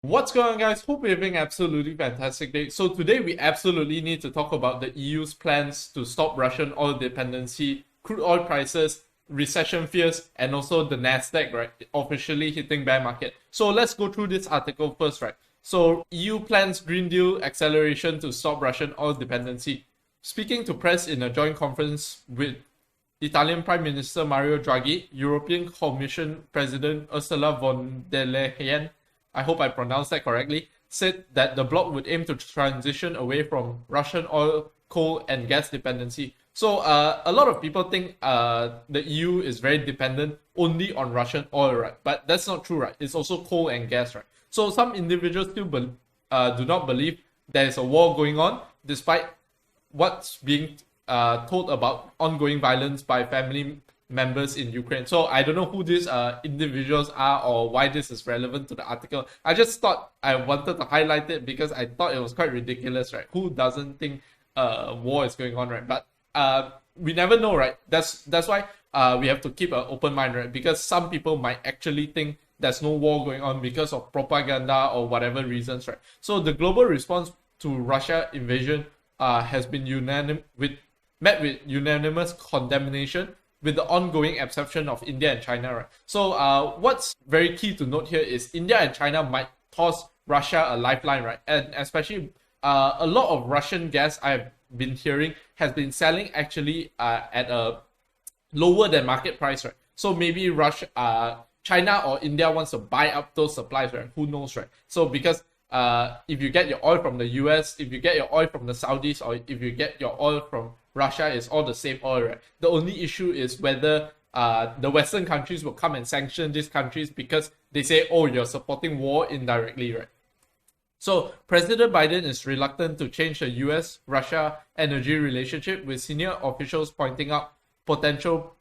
What's going on, guys? Hope you're having an absolutely fantastic day. So today we absolutely need to talk about the EU's plans to stop Russian oil dependency, crude oil prices, recession fears, and also the Nasdaq, right, officially hitting bear market. So let's go through this article first, right? So EU plans Green Deal acceleration to stop Russian oil dependency. Speaking to press in a joint conference with Italian Prime Minister Mario Draghi, European Commission President Ursula von der Leyen, I hope I pronounced that correctly, said that the bloc would aim to transition away from Russian oil, coal, and gas dependency. So a lot of people think the EU is very dependent only on Russian oil, right? But that's not true, right? It's also coal and gas, right? So some individuals still do not believe there is a war going on, despite what's being told about ongoing violence by family members in Ukraine. So I don't know who these individuals are or why this is relevant to the article. I just thought I wanted to highlight it because I thought it was quite ridiculous, right? Who doesn't think war is going on, right? But we never know, right? That's why we have to keep an open mind, right? Because some people might actually think there's no war going on because of propaganda or whatever reasons, right? So the global response to Russia invasion has been met with unanimous condemnation with the ongoing exception of India and China, right? So what's very key to note here is India and China might toss Russia a lifeline, right? And especially a lot of Russian gas I've been hearing has been selling actually at a lower than market price, right? So maybe China or India wants to buy up those supplies, right? Who knows, right? So because if you get your oil from the US, if you get your oil from the Saudis, or if you get your oil from Russia, it's all the same oil, right? The only issue is whether the Western countries will come and sanction these countries because they say, oh, you're supporting war indirectly, right? So President Biden is reluctant to change the US-Russia energy relationship, with senior officials pointing out potential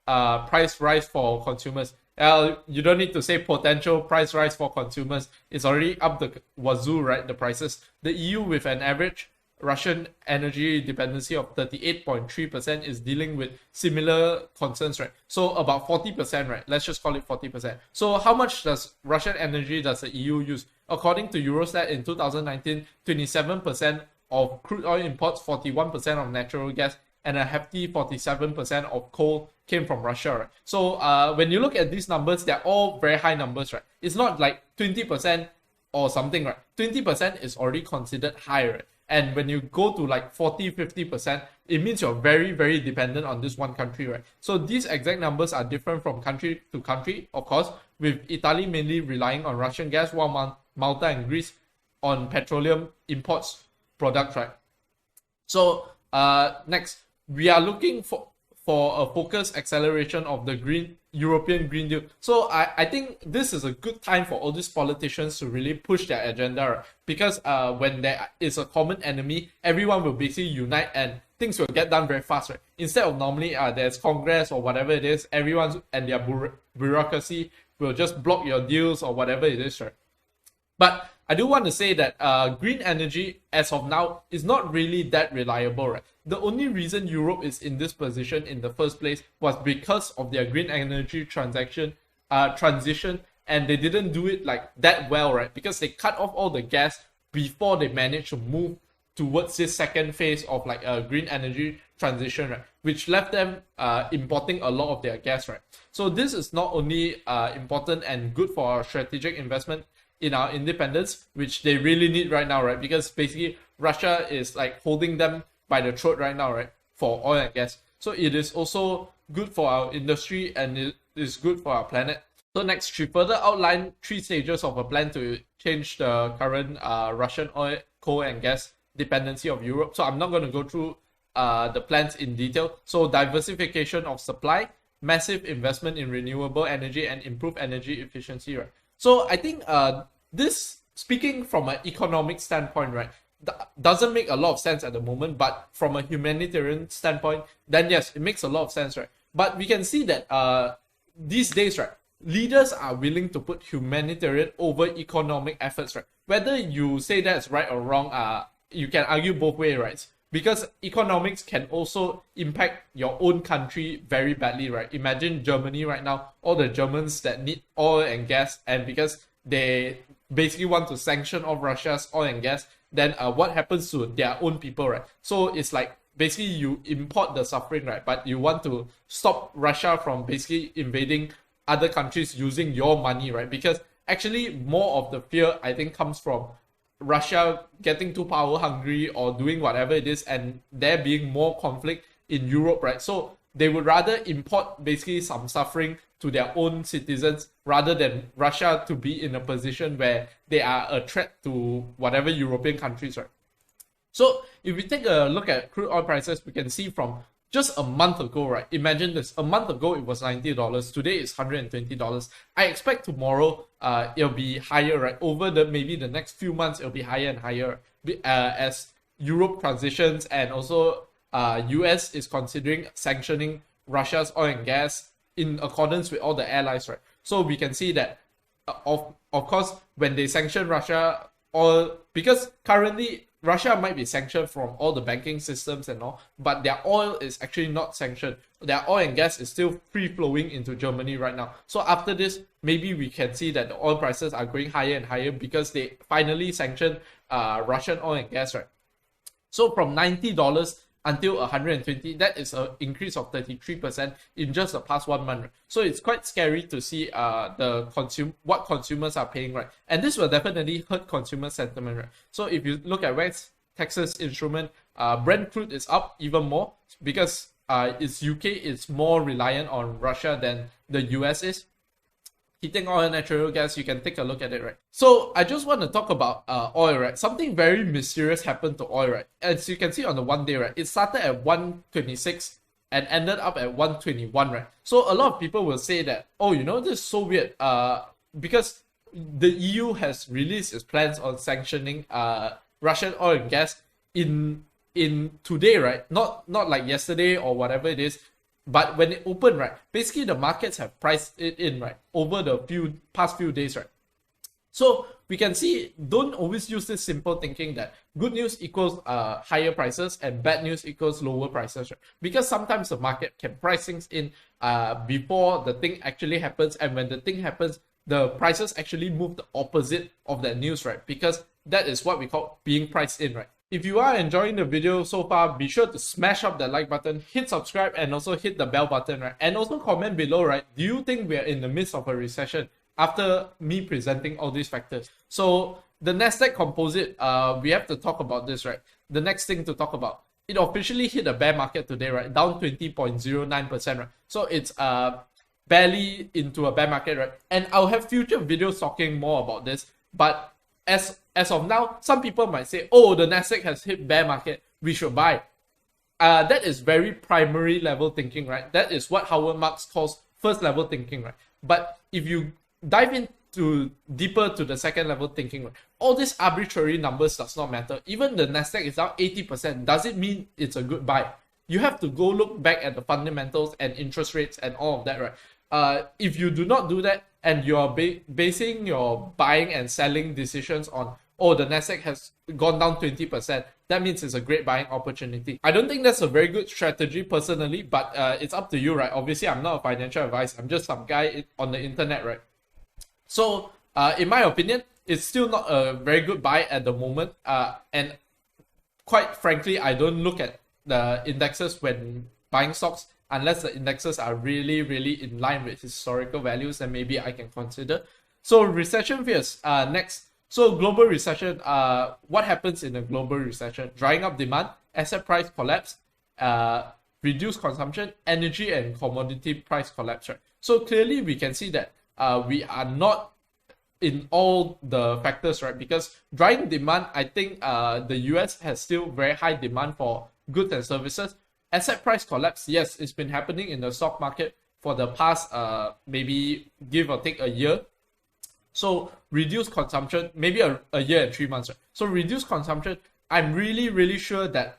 price rise for consumers. You don't need to say potential price rise for consumers. It's already up the wazoo, right? The prices. The EU, with an average Russian energy dependency of 38.3%, is dealing with similar concerns, right? So about 40%, right? Let's just call it 40%. So how much does Russian energy does the EU use? According to Eurostat, in 2019, 27% of crude oil imports, 41% of natural gas, and a hefty 47% of coal came from Russia, right? So when you look at these numbers, they're all very high numbers, right? It's not like 20% or something, right? 20% is already considered high, right? And when you go to like 40-50%, it means you're very, very dependent on this one country, right? So these exact numbers are different from country to country, of course, with Italy mainly relying on Russian gas, while Malta and Greece on petroleum imports products, right? So next, we are looking for a focused acceleration of the European Green Deal. So I think this is a good time for all these politicians to really push their agenda, right? Because when there is a common enemy, everyone will basically unite and things will get done very fast, right? Instead of normally there's Congress or whatever it is, everyone and their bureaucracy will just block your deals or whatever it is, right? But I do want to say that green energy, as of now, is not really that reliable, right? The only reason Europe is in this position in the first place was because of their green energy transition, and they didn't do it like that well, right? Because they cut off all the gas before they managed to move towards this second phase of like a green energy transition, right? Which left them importing a lot of their gas, right? So this is not only important and good for our strategic investment in our independence, which they really need right now, right? Because basically Russia is like holding them by the throat right now, right? For oil and gas. So it is also good for our industry and it is good for our planet. So next, she further outlined 3 stages of a plan to change the current Russian oil, coal and gas dependency of Europe. So I'm not going to go through the plans in detail. So diversification of supply, massive investment in renewable energy, and improved energy efficiency, right? So I think this, speaking from an economic standpoint, right, doesn't make a lot of sense at the moment, but from a humanitarian standpoint, then yes, it makes a lot of sense, right? But we can see that these days, right, leaders are willing to put humanitarian over economic efforts, right? Whether you say that's right or wrong, you can argue both ways, right? Because economics can also impact your own country very badly, right? Imagine Germany right now, all the Germans that need oil and gas, and because they basically want to sanction off Russia's oil and gas, then what happens to their own people, right? So it's like basically you import the suffering, right? But you want to stop Russia from basically invading other countries using your money, right? Because actually more of the fear, I think, comes from Russia getting too power hungry or doing whatever it is, and there being more conflict in Europe, right? So they would rather import basically some suffering to their own citizens rather than Russia to be in a position where they are a threat to whatever European countries, right? So if we take a look at crude oil prices, we can see from just a month ago, right? Imagine this. A month ago, it was $90. Today, it's $120. I expect tomorrow, it'll be higher, right? Over maybe the next few months, it'll be higher and higher as Europe transitions, and also US is considering sanctioning Russia's oil and gas in accordance with all the allies, right? So we can see that, of course, when they sanction Russia, because currently Russia might be sanctioned from all the banking systems and all, but their oil is actually not sanctioned. Their oil and gas is still free flowing into Germany right now. So after this, maybe we can see that the oil prices are going higher and higher because they finally sanctioned Russian oil and gas, right? So from $90 until 120, that is an increase of 33% in just the past 1 month. So it's quite scary to see what consumers are paying, right? And this will definitely hurt consumer sentiment, right? So if you look at West Texas Instrument, Brent crude is up even more because its UK is more reliant on Russia than the US is. Heating oil and natural gas, you can take a look at it, right? So I just want to talk about oil, right? Something very mysterious happened to oil, right? As you can see on the 1 day, right? It started at 126 and ended up at 121, right? So a lot of people will say that, oh, this is so weird, because the EU has released its plans on sanctioning Russian oil and gas in today, right? Not like yesterday or whatever it is. But when it opened, right, basically the markets have priced it in, right, over the past few days, right? So we can see, don't always use this simple thinking that good news equals higher prices and bad news equals lower prices, right? Because sometimes the market can price things in before the thing actually happens, and when the thing happens, the prices actually move the opposite of that news, right? Because that is what we call being priced in, right? If you are enjoying the video so far, be sure to smash up the like button, hit subscribe, and also hit the bell button, right? And also comment below, right? Do you think we are in the midst of a recession after me presenting all these factors? So the Nasdaq Composite, we have to talk about this, right? The next thing to talk about. It officially hit a bear market today, right? Down 20.09%, right? So it's barely into a bear market, right? And I'll have future videos talking more about this, but as of now, some people might say, oh, the Nasdaq has hit bear market, we should buy. That is very primary level thinking, right? That is what Howard Marks calls first level thinking, right? But if you dive into deeper to the second level thinking, right, all these arbitrary numbers does not matter. Even the Nasdaq is down 80%. Does it mean it's a good buy? You have to go look back at the fundamentals and interest rates and all of that, right? If you do not do that, and you're basing your buying and selling decisions on, oh, the Nasdaq has gone down 20%, that means it's a great buying opportunity. I don't think that's a very good strategy personally, but it's up to you, right? Obviously, I'm not a financial advisor. I'm just some guy on the internet, right? So, in my opinion, it's still not a very good buy at the moment. And quite frankly, I don't look at the indexes when buying stocks unless the indexes are really, really in line with historical values, and maybe I can consider. So recession fears, next. So global recession, what happens in a global recession? Drying up demand, asset price collapse, reduced consumption, energy and commodity price collapse, right? So clearly we can see that we are not in all the factors, right? Because drying demand, I think the US has still very high demand for goods and services. Asset price collapse, yes, it's been happening in the stock market for the past maybe give or take a year. So reduced consumption, maybe a year and 3 months, right? So reduced consumption, I'm really, really sure that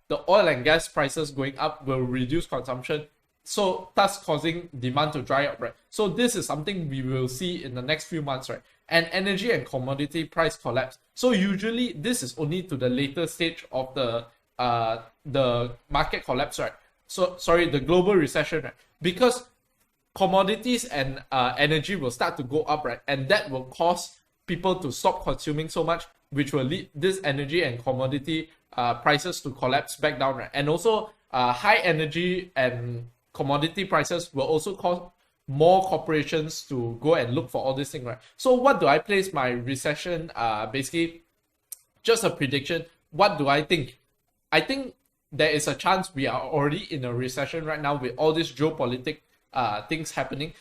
the oil and gas prices going up will reduce consumption, so thus causing demand to dry up, right? So this is something we will see in the next few months, right? And energy and commodity price collapse. So usually this is only to the later stage of the market collapse, right? So sorry, the global recession, right? Because commodities and energy will start to go up, right? And that will cause people to stop consuming so much, which will lead this energy and commodity prices to collapse back down, right? And also, high energy and commodity prices will also cause more corporations to go and look for all these things, right? So what do I place my recession? Basically, just a prediction. What do I think? I think there is a chance we are already in a recession right now with all these geopolitical things happening.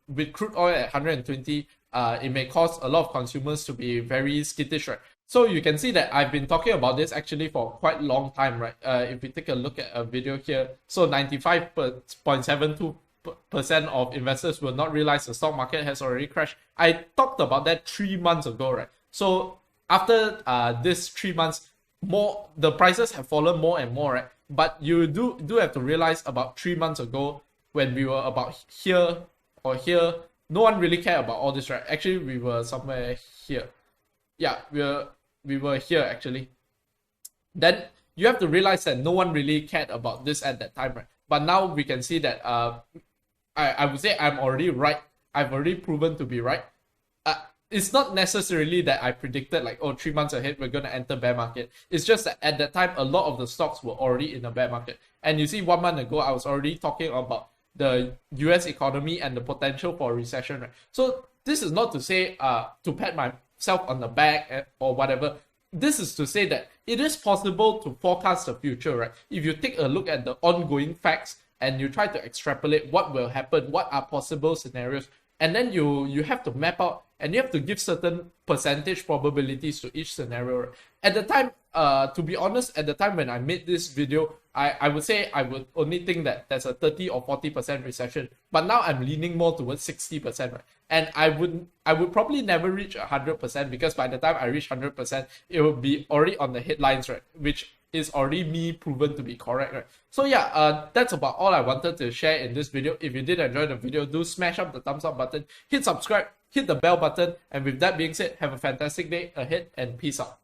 With crude oil at 120, it may cause a lot of consumers to be very skittish, right? So you can see that I've been talking about this actually for quite a long time, right? If we take a look at a video here, so 95.72% of investors will not realize the stock market has already crashed. I talked about that 3 months ago, right? So after this 3 months, the prices have fallen more and more, right? But you do have to realize about 3 months ago, when we were about here or here, no one really cared about all this, right? Actually, we were somewhere here. Yeah, we were here actually. Then you have to realize that no one really cared about this at that time, right? But now we can see that I would say I'm already right. I've already proven to be right. It's not necessarily that I predicted like, oh, 3 months ahead we're going to enter bear market. It's just that at that time, a lot of the stocks were already in a bear market. And you see, 1 month ago, I was already talking about the US economy and the potential for a recession, right? So this is not to say to pat myself on the back or whatever. This is to say that it is possible to forecast the future, right? If you take a look at the ongoing facts and you try to extrapolate what will happen, what are possible scenarios, and then you have to map out and you have to give certain percentage probabilities to each scenario. At the time, to be honest, at the time when I made this video, I would say I would only think that there's a 30 or 40% recession. But now I'm leaning more towards 60%, right? And I would probably never reach 100% because by the time I reach 100%, it will be already on the headlines, right? Which is already me proven to be correct, right? So yeah, that's about all I wanted to share in this video. If you did enjoy the video, do smash up the thumbs up button, hit subscribe, hit the bell button, and with that being said, have a fantastic day ahead and peace out.